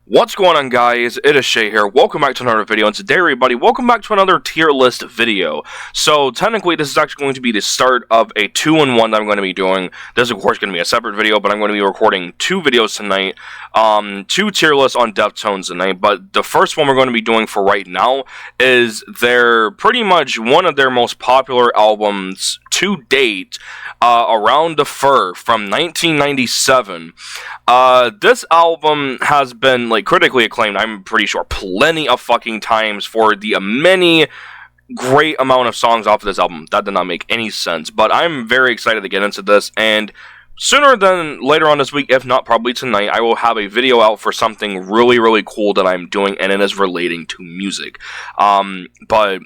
What's going on, guys? It is Shay here. Welcome back to another video, and today, everybody, welcome back to another tier list video. So, technically, this is actually going to be the start of a 2-in-1 that I'm going to be doing. This is, of course, going to be a separate video, but I'm going to be recording two videos tonight. Two tier lists on Deftones tonight, but the first one we're going to be doing for right now is pretty much one of their most popular albums to date, Around the Fur from 1997. This album has been critically acclaimed, I'm pretty sure, plenty of fucking times for the many great amount of songs off of this album. That did not make any sense, but I'm very excited to get into this, and sooner than later on this week, if not probably tonight, I will have a video out for something really, really cool that I'm doing, and it is relating to music. But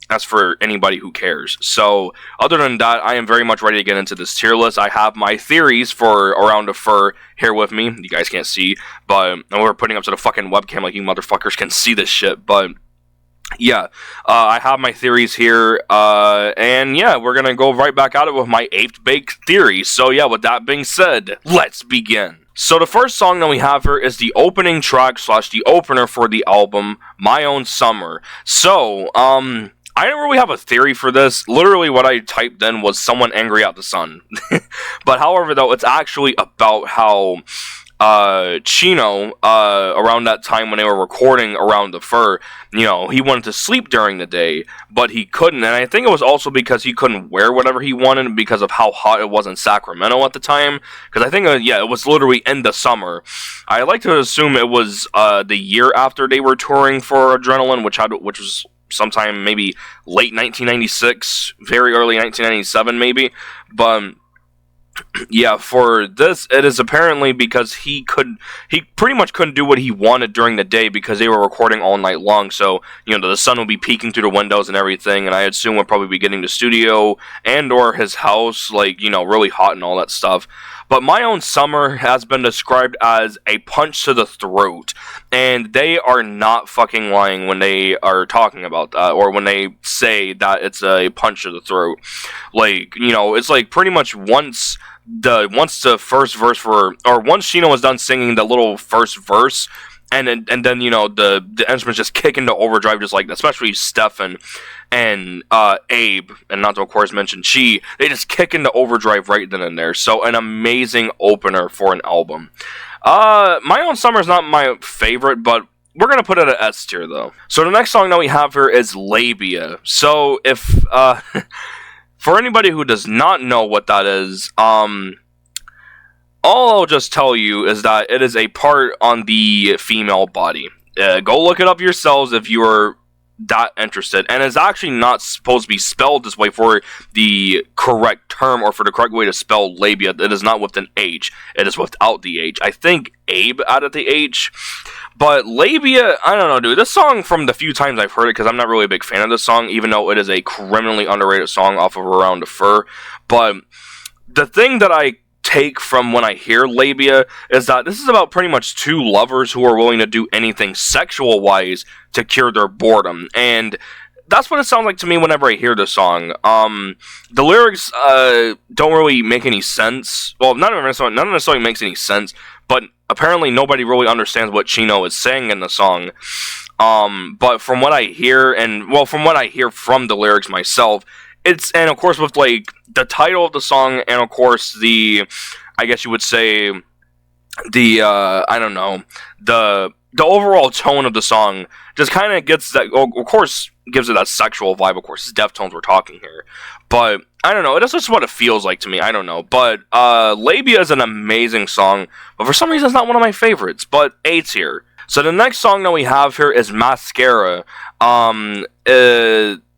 that's for anybody who cares. So, other than that, I am very much ready to get into this tier list. I have my theories for Around the Fur here with me. You guys can't see, but we're putting up to the fucking webcam like you motherfuckers can see this shit, but yeah, I have my theories here, and yeah, we're gonna go right back at it with my 8th baked theory. So yeah, with that being said, let's begin. So the first song that we have here is the opening track / the opener for the album, My Own Summer. So, I didn't really have a theory for this. Literally what I typed in was someone angry at the sun. But however, though, it's actually about how Chino, around that time when they were recording Around the Fur, he wanted to sleep during the day, but he couldn't. And I think it was also because he couldn't wear whatever he wanted because of how hot it was in Sacramento at the time. Because I think, it was literally in the summer. I like to assume it was the year after they were touring for Adrenaline, which was sometime maybe late 1996, very early 1997 maybe, but yeah, for this, it is apparently because he pretty much couldn't do what he wanted during the day because they were recording all night long, so, the sun would be peeking through the windows and everything, and I assume we'll probably be getting the studio and or his house, really hot and all that stuff. But My Own Summer has been described as a punch to the throat, and they are not fucking lying when they are talking about that, or when they say that it's a punch to the throat. It's pretty much once the first verse once Shino was done singing the little first verse, and then the instruments just kick into overdrive, just like that, especially Stefan and Abe, and not to of course mention Chi, they just kick into overdrive right then and there. So an amazing opener for an album. My Own Summer is not my favorite, but we're gonna put it at S tier though. So the next song that we have here is Labia. So if for anybody who does not know what that is, all I'll just tell you is that it is a part on the female body. Go look it up yourselves if you are that interested. And it's actually not supposed to be spelled this way for the correct term, or for the correct way to spell labia. It is not with an H. It is without the H. I think Abe added the H. But labia, I don't know, dude. This song, from the few times I've heard it, because I'm not really a big fan of this song, even though it is a criminally underrated song off of Around the Fur. But the thing that I take from when I hear labia is that this is about pretty much two lovers who are willing to do anything sexual wise to cure their boredom, and that's what it sounds like to me whenever I hear this song. The lyrics don't really make any sense. Well, none necessarily makes any sense, but apparently nobody really understands what Chino is saying in the song. But from what I hear, from what I hear from the lyrics myself, and of course with the title of the song, and of course I guess you would say the overall tone of the song just kind of gets that, of course, gives it that sexual vibe. Of course, it's Deftones we're talking here, but I don't know, that's just what it feels like to me. I don't know, but Labia is an amazing song, but for some reason it's not one of my favorites, but A tier. So the next song that we have here is Mascara.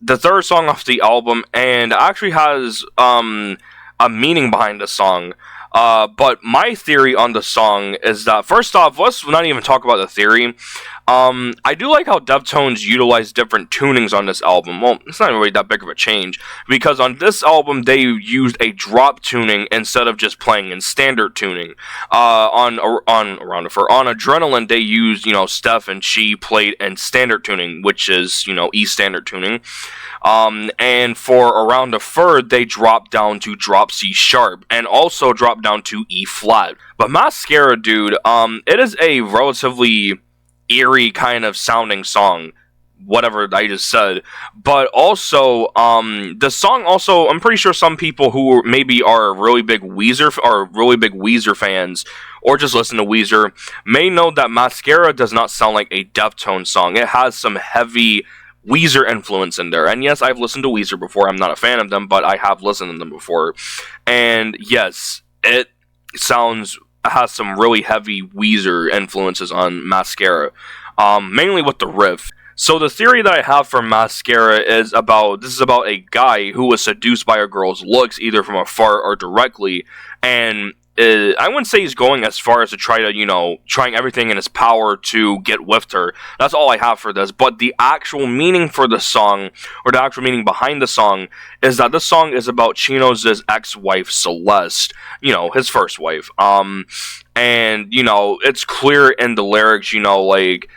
The third song off the album, and actually has a meaning behind the song. But my theory on the song is that, first off, let's not even talk about the theory. I do like how Deftones utilize different tunings on this album. Well, it's not really that big of a change, because on this album they used a drop tuning instead of just playing in standard tuning. On Around the Fur, on Adrenaline, they used, Steph and Chi played in standard tuning, which is, E standard tuning. And for Around the Fur, they dropped down to drop C sharp, and also dropped down to E flat. But Mascara, dude, it is a relatively eerie kind of sounding song, whatever I just said. But also, the song also, I'm pretty sure some people who maybe are really big Weezer fans, or just listen to Weezer, may know that Mascara does not sound like a Deftones song. It has some heavy Weezer influence in there. And yes, I've listened to Weezer before. I'm not a fan of them, but I have listened to them before. And yes, it has some really heavy Weezer influences on Mascara, mainly with the riff. So the theory that I have for Mascara is about a guy who was seduced by a girl's looks, either from afar or directly, and I wouldn't say he's going as far as to try to, trying everything in his power to get with her. That's all I have for this. But the actual meaning for the song, or the actual meaning behind the song, is that this song is about Chino's ex-wife, Celeste. His first wife. And, it's clear in the lyrics, that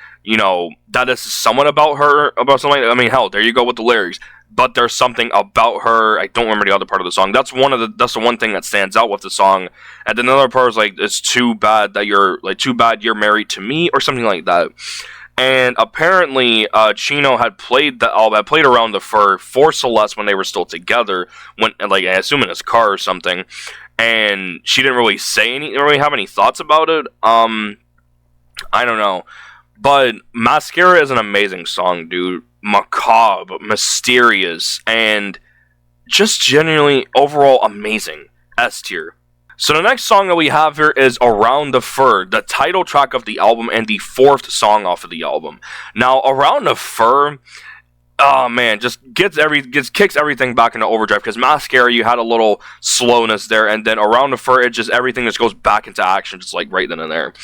this is somewhat about her, about something. I mean, hell, there you go with the lyrics. But there's something about her. I don't remember the other part of the song. That's the one thing that stands out with the song. And then another part is like, it's too bad you're married to me, or something like that. And apparently, Chino had played Around the Fur for Celeste when they were still together. I assume in his car or something. And she didn't really have any thoughts about it. I don't know. But Mascara is an amazing song, dude. Macabre, mysterious, and just genuinely overall amazing. S tier. So the next song that we have here is Around the Fur, the title track of the album and the 4th song off of the album. Now, Around the Fur, oh man, just kicks everything back into overdrive, because Mascara, you had a little slowness there, and then Around the Fur, everything just goes back into action, just like right then and there.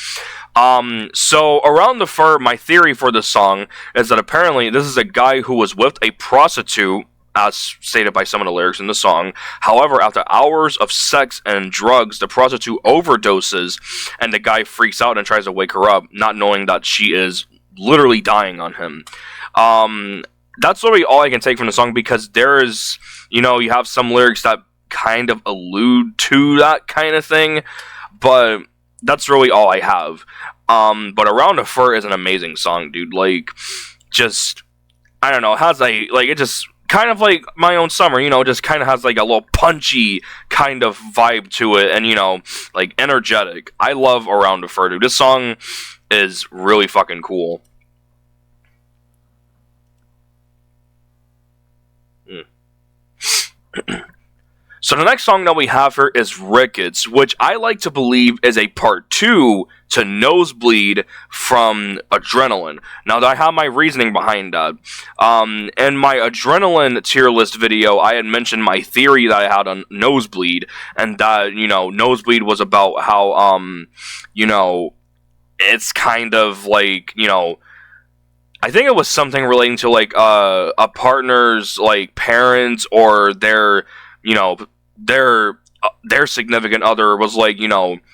So Around the Fur, my theory for this song is that apparently this is a guy who was with a prostitute, as stated by some of the lyrics in the song. However, after hours of sex and drugs, the prostitute overdoses, and the guy freaks out and tries to wake her up, not knowing that she is literally dying on him. That's literally all I can take from the song, because there is, you have some lyrics that kind of allude to that kind of thing, but that's really all I have. But Around the Fur is an amazing song, dude. I don't know, it just kind of like My Own Summer, just kind of has like a little punchy kind of vibe to it, and energetic. I love Around the Fur, dude. This song is really fucking cool. So the next song that we have here is Rickets, which I like to believe is a part 2 to Nosebleed from Adrenaline. Now, I have my reasoning behind that. In my Adrenaline tier list video, I had mentioned my theory that I had on Nosebleed, and that, Nosebleed was about how, it's kind of like, I think it was something relating to, a partner's, parents, or their significant other was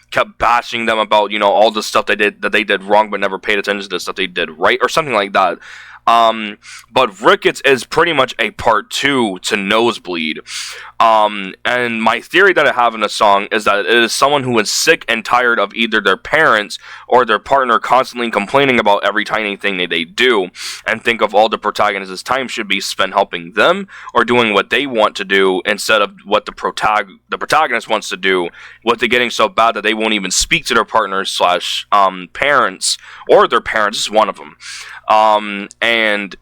kept bashing them about, all the stuff they did wrong, but never paid attention to the stuff they did right, or something like that. But Rickets is pretty much a part 2 to Nosebleed. And my theory that I have in the song is that it is someone who is sick and tired of either their parents or their partner constantly complaining about every tiny thing that they do, and think of all the protagonist's time should be spent helping them or doing what they want to do instead of what the protagonist wants to do, with it getting so bad that they won't even speak to their partners / parents, or their parents is one of them. And,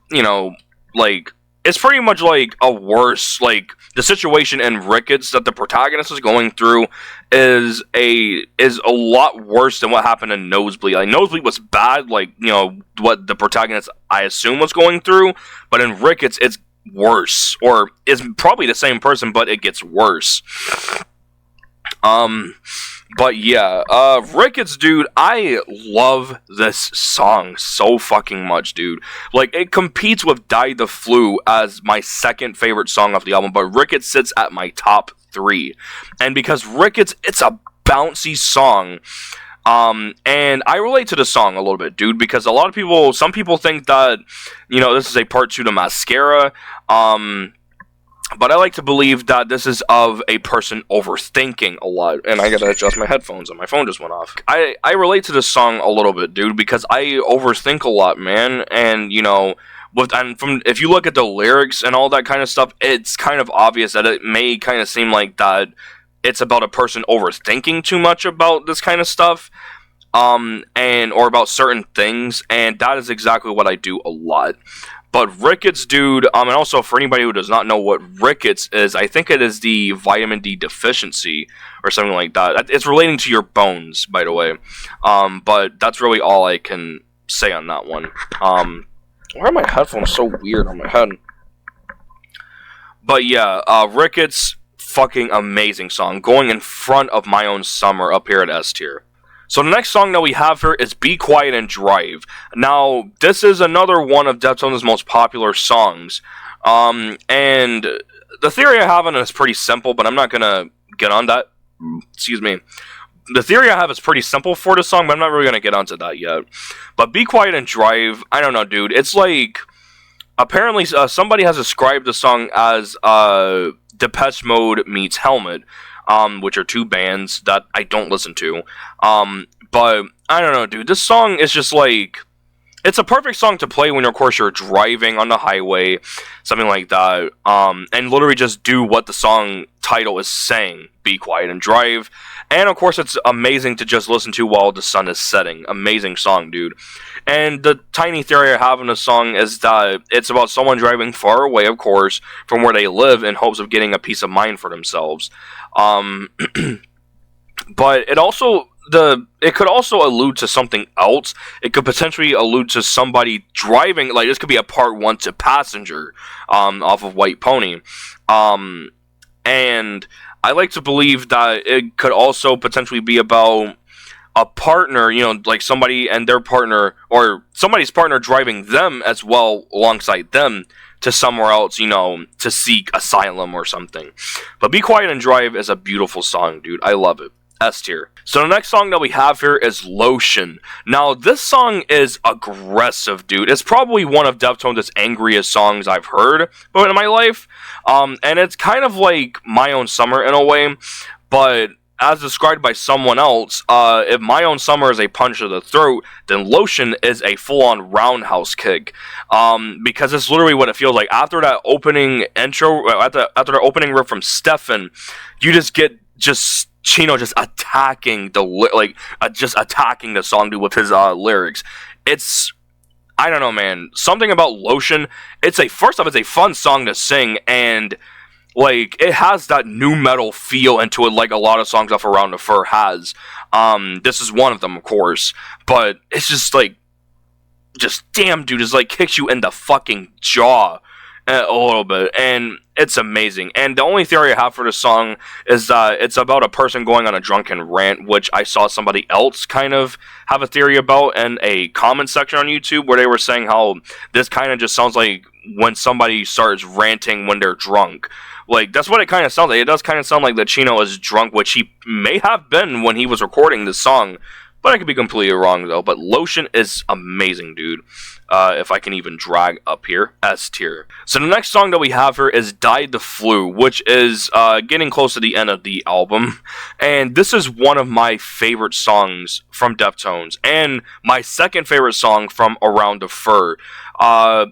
it's pretty much a worse, the situation in Rickets that the protagonist is going through is a lot worse than what happened in Nosebleed. Nosebleed was bad, what the protagonist, I assume, was going through, but in Rickets, it's worse, or it's probably the same person, but it gets worse. But yeah, Rickets, dude, I love this song so fucking much, dude. It competes with Die the Flu as my second favorite song off the album, but Rickets sits at my top 3. And because Rickets, it's a bouncy song, and I relate to the song a little bit, dude, because some people think that, this is a part 2 to Mascara, But I like to believe that this is of a person overthinking a lot, and I gotta adjust my headphones, and my phone just went off. I relate to this song a little bit, dude, because I overthink a lot, man, and, you know, if you look at the lyrics and all that kind of stuff, it's kind of obvious that it may kind of seem like that it's about a person overthinking too much about this kind of stuff, or about certain things, and that is exactly what I do a lot. But rickets, dude, and also for anybody who does not know what rickets is, I think it is the vitamin D deficiency or something like that. It's relating to your bones, by the way. But that's really all I can say on that one. Why are my headphones so weird on my head? But yeah, rickets, fucking amazing song. Going in front of My Own Summer up here at S tier. So the next song that we have here is Be Quiet and Drive. Now, this is another one of Deftones' most popular songs. And the theory I have on it is pretty simple, but I'm not going to get on that. Excuse me. The theory I have is pretty simple for this song, but I'm not really going to get onto that yet. But Be Quiet and Drive, I don't know, dude. It's like, apparently somebody has described the song as Depeche Mode meets Helmet. Which are two bands that I don't listen to. But I don't know, dude. This song is just like, it's a perfect song to play when, of course, you're driving on the highway, something like that. And literally just do what the song title is saying: be quiet and drive. And of course, it's amazing to just listen to while the sun is setting. Amazing song, dude. And the tiny theory I have in the song is that it's about someone driving far away, of course, from where they live in hopes of getting a peace of mind for themselves. But it could also allude to something else. It could potentially allude to somebody driving, like this could be a part 1 to Passenger, off of White Pony. And I like to believe that it could also potentially be about a partner, you know, like somebody and their partner, or somebody's partner driving them as well alongside them to somewhere else, you know, to seek asylum or something. But Be Quiet and Drive is a beautiful song, dude. I love it. S tier. So the next song that we have here is Lotion. Now, this song is aggressive, dude. It's probably one of Deftones' angriest songs I've heard in my life. And it's kind of like My Own Summer in a way, but as described by someone else, if My Own Summer is a punch to the throat, then Lotion is a full-on roundhouse kick. Because it's literally what it feels like. After that opening intro, after the opening riff from Stefan, you just get Chino just attacking attacking the song, dude, with his lyrics. It's, I don't know, man. Something about Lotion. First off, it's a fun song to sing, and like, it has that new metal feel into it, like a lot of songs off Around the Fur has. This is one of them, of course. But it's just like, damn, dude, it's like kicks you in the fucking jaw a little bit. And it's amazing. And the only theory I have for this song is that it's about a person going on a drunken rant, which I saw somebody else kind of have a theory about in a comment section on YouTube, where they were saying how this kind of just sounds like when somebody starts ranting when they're drunk. Like, that's what it kind of sounds like. It does kind of sound like that Chino is drunk, which he may have been when he was recording this song. But I could be completely wrong, though. But Lotion is amazing, dude. If I can even drag up here. S tier. So the next song that we have here is Died the Flu, which is getting close to the end of the album. And this is one of my favorite songs from Deftones. And my second favorite song from Around the Fur.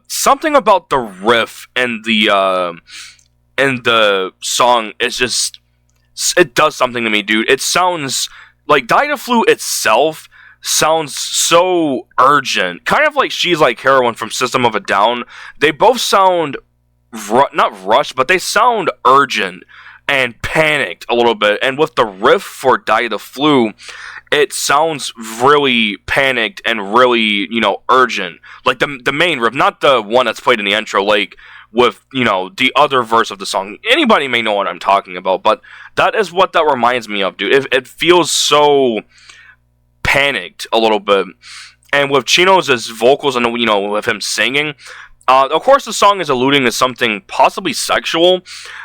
Something about the riff and the song is just, it does something to me, dude. It sounds like Die the Flu itself sounds so urgent, kind of like She's Like Heroin from System of a Down. They both sound not rushed, but they sound urgent and panicked a little bit. And with the riff for Die the Flu, it sounds really panicked and really, you know, urgent. Like the main riff, not the one that's played in the intro, like with, you know, the other verse of the song. Anybody may know what I'm talking about, but that is what that reminds me of, dude. It feels so panicked a little bit. And with Chino's vocals and, you know, with him singing, of course the song is alluding to something possibly sexual,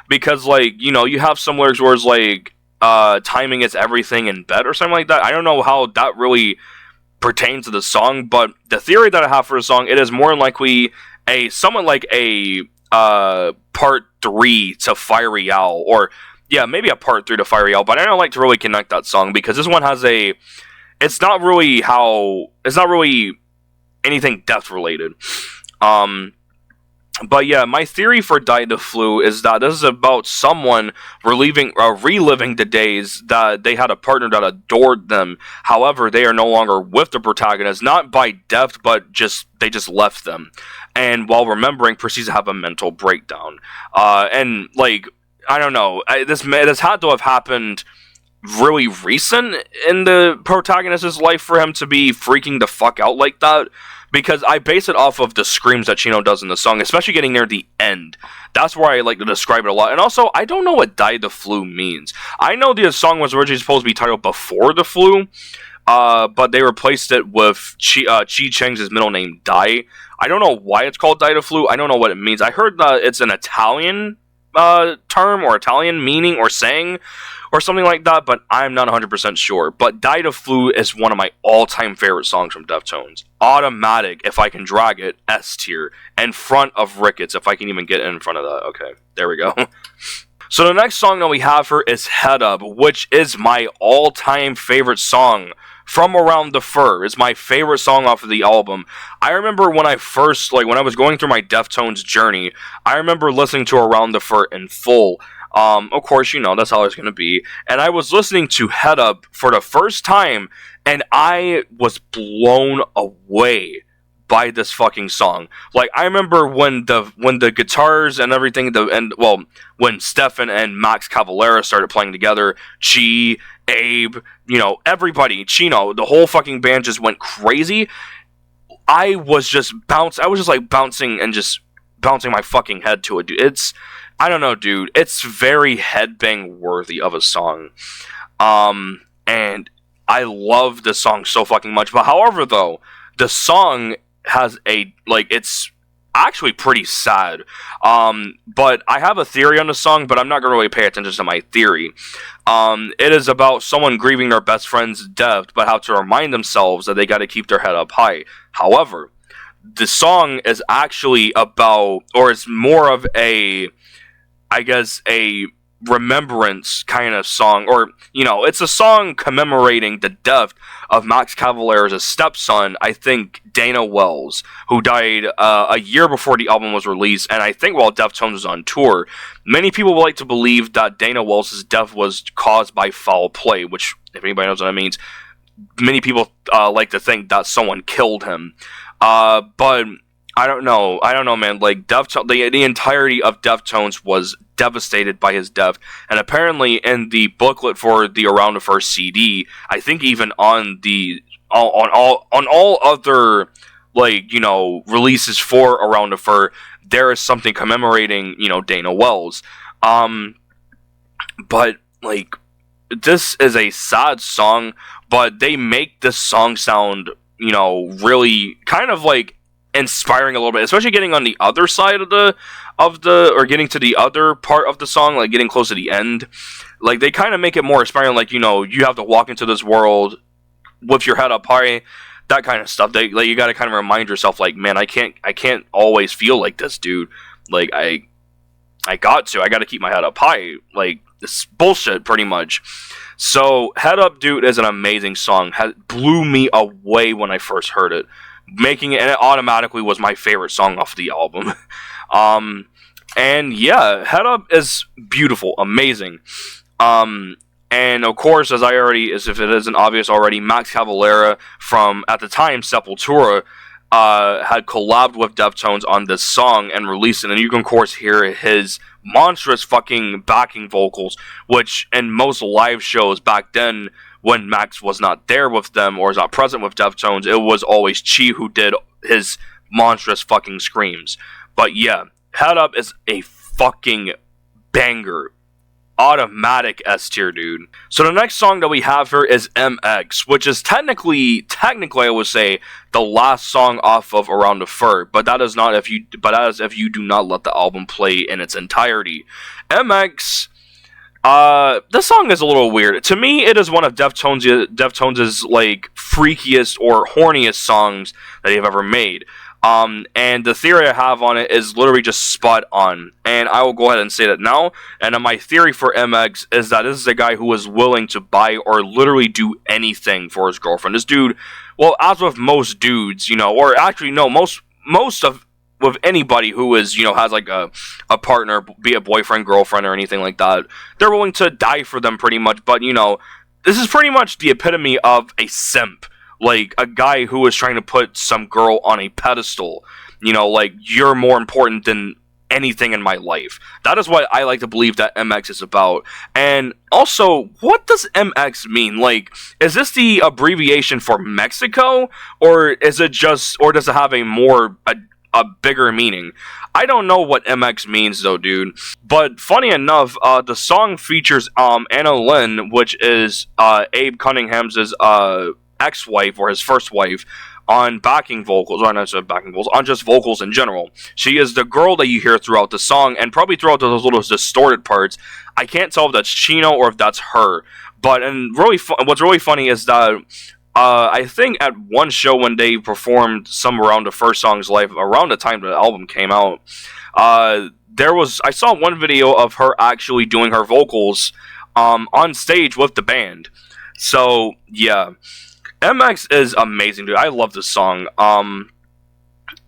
because, like, you know, you have some lyrics where it's like, timing is everything in bed or something like that. I don't know how that really pertains to the song, but the theory that I have for the song, it is more likely somewhat like a part 3 to Fiery Owl, or yeah, maybe a part 3 to Fiery Owl, but I don't like to really connect that song because this one has it's not really anything death related. But yeah, my theory for Die the Flu is that this is about someone reliving the days that they had a partner that adored them. However, they are no longer with the protagonist, not by death, but they just left them. And while remembering, proceeds to have a mental breakdown. And like, I don't know, this had to have happened really recent in the protagonist's life for him to be freaking the fuck out like that. Because I base it off of the screams that Chino does in the song, especially getting near the end. That's where I like to describe it a lot. And also, I don't know what Die the Flu means. I know the song was originally supposed to be titled Before the Flu, but they replaced it with Chi Cheng's middle name, Dai. I don't know why it's called Die the Flu. I don't know what it means. I heard that it's an Italian term or Italian meaning or saying or something like that, but I'm not 100% sure. But Die the Flu is one of my all-time favorite songs from Deftones. Automatic, if I can drag it, S tier. In front of Ricketts, if I can even get in front of that. Okay, there we go. So the next song that we have here is Head Up, which is my all-time favorite song from Around the Fur. It's my favorite song off of the album. I remember when I was going through my Deftones journey, I remember listening to Around the Fur in full. Of course, you know, that's how it's going to be. And I was listening to Head Up for the first time, and I was blown away by this fucking song. Like, I remember when the guitars and everything, when Stefan and Max Cavalera started playing together, Chi, Abe, you know, everybody, Chino, the whole fucking band just went crazy. I was just bouncing my fucking head to it, dude. I don't know, dude. It's very headbang worthy of a song. And I love this song so fucking much. But however, though, the song has it's actually pretty sad. But I have a theory on the song, but I'm not going to really pay attention to my theory. It is about someone grieving their best friend's death, but how to remind themselves that they got to keep their head up high. However, the song is actually about, or it's more of a remembrance kind of song, or, you know, it's a song commemorating the death of Max Cavalera's stepson, I think Dana Wells, who died a year before the album was released, and I think while Deftones was on tour. Many people would like to believe that Dana Wells' death was caused by foul play, which, if anybody knows what that means, many people like to think that someone killed him. But I don't know, man. Like, the entirety of Deftones was devastated by his death, and apparently in the booklet for the Around the Fur CD, I think even on all other, like, you know, releases for Around the Fur, there is something commemorating, you know, Dana Wells. But like, this is a sad song, but they make this song sound, you know, really kind of like inspiring a little bit, especially getting on the other side or getting to the other part of the song, like getting close to the end. Like, they kind of make it more inspiring, like, you know, you have to walk into this world with your head up high, that kind of stuff. You got to kind of remind yourself, like, man, I can't always feel like this, dude. Like, I got to keep my head up high. Like, this bullshit, pretty much. So, Head Up, dude, is an amazing song. Blew me away when I first heard it. And it automatically was my favorite song off the album. And yeah, Head Up is beautiful, amazing. And of course, as if it isn't obvious already, Max Cavalera from, at the time, Sepultura, had collabed with Deftones on this song and released it, and you can of course hear his monstrous fucking backing vocals, which in most live shows back then, when Max was not there with them or was not present with Deftones, it was always Chi who did his monstrous fucking screams. But yeah, Head Up is a fucking banger. Automatic S tier, dude. So the next song that we have here is MX, which is technically I would say the last song off of Around the Fur, but that is if you do not let the album play in its entirety. MX, This song is a little weird. To me, it is one of Deftones' like freakiest or horniest songs that they've ever made. And the theory I have on it is literally just spot on. And I will go ahead and say that now. And my theory for MX is that this is a guy who is willing to buy or literally do anything for his girlfriend. This dude, well, as with most dudes, you know, or actually no, most of with anybody who is, you know, has like a partner, be it boyfriend, girlfriend, or anything like that, they're willing to die for them pretty much. But, you know, this is pretty much the epitome of a simp. Like, a guy who is trying to put some girl on a pedestal. You know, like, you're more important than anything in my life. That is what I like to believe that MX is about. And also, what does MX mean? Like, is this the abbreviation for Mexico? Or is it just, or does it have a bigger meaning? I don't know what MX means though, dude. But funny enough, the song features Anna Lynn, which is Abe Cunningham's ex-wife, or his first wife, on backing vocals, or not just backing vocals, on just vocals in general. She is the girl that you hear throughout the song, and probably throughout those little distorted parts. I can't tell if that's Chino or if that's her. But, and really, what's really funny is that I think at one show when they performed some Around the Fur songs live, around the time the album came out, I saw one video of her actually doing her vocals on stage with the band. So, yeah. MX is amazing, dude. I love this song.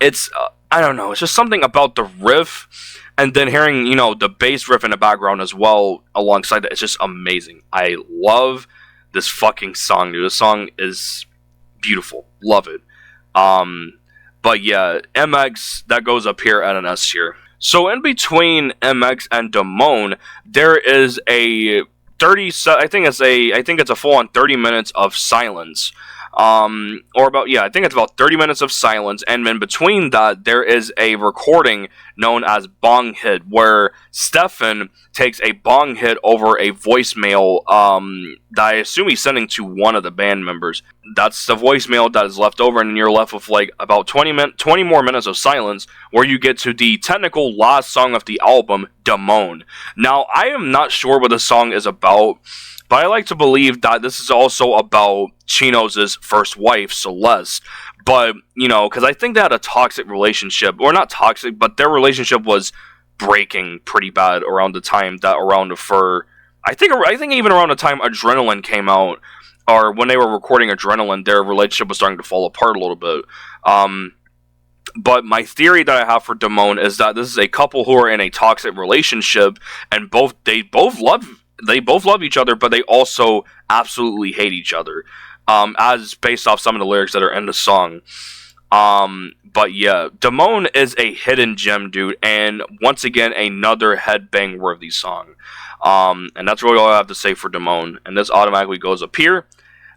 It's, I don't know, it's just something about the riff, and then hearing, you know, the bass riff in the background as well, alongside that, it's just amazing. I love this fucking song, dude. This song is beautiful. Love it. But yeah, MX, that goes up here at an S tier. So in between MX and Damone, there is a I think it's a full on 30 minutes of silence. I think it's about 30 minutes of silence, and in between that, there is a recording known as Bong Hit, where Stefan takes a bong hit over a voicemail that I assume he's sending to one of the band members. That's the voicemail that is left over, and you're left with like about 20 more minutes of silence, where you get to the technical last song of the album, Damone. Now, I am not sure what the song is about, but I like to believe that this is also about Chino's first wife, Celeste. But, you know, because I think they had a toxic relationship, or not toxic, but their relationship was breaking pretty bad around the time that Around the Fur, I think even around the time Adrenaline came out, or when they were recording Adrenaline, their relationship was starting to fall apart a little bit. But my theory that I have for Damone is that this is a couple who are in a toxic relationship, and they both love each other, but they also absolutely hate each other, as based off some of the lyrics that are in the song. But yeah, Damone is a hidden gem, dude, and once again, another headbang worthy song. And that's really all I have to say for Damone, and this automatically goes up here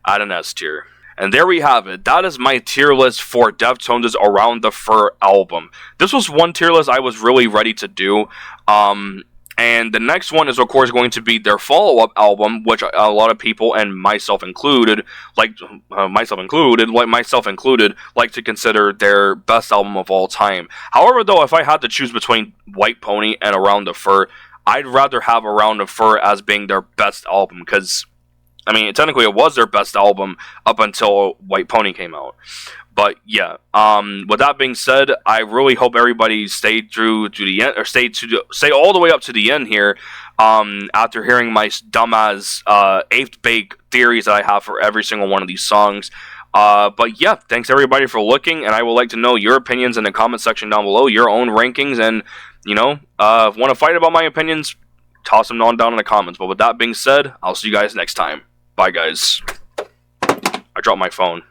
at an S tier. And there we have it. That is my tier list for Deftones' Around the Fur album. This was one tier list I was really ready to do. And the next one is, of course, going to be their follow-up album, which a lot of people, and myself included, like to consider their best album of all time. However, though, if I had to choose between White Pony and Around the Fur, I'd rather have Around the Fur as being their best album, because, I mean, technically it was their best album up until White Pony came out. But yeah, with that being said, I really hope everybody stayed through to the end, or stay all the way up to the end here, after hearing my dumbass eighth bake theories that I have for every single one of these songs. But yeah, thanks everybody for looking, and I would like to know your opinions in the comment section down below, your own rankings, and, you know, if you want to fight about my opinions, toss them on down in the comments. But with that being said, I'll see you guys next time. Bye, guys. I dropped my phone.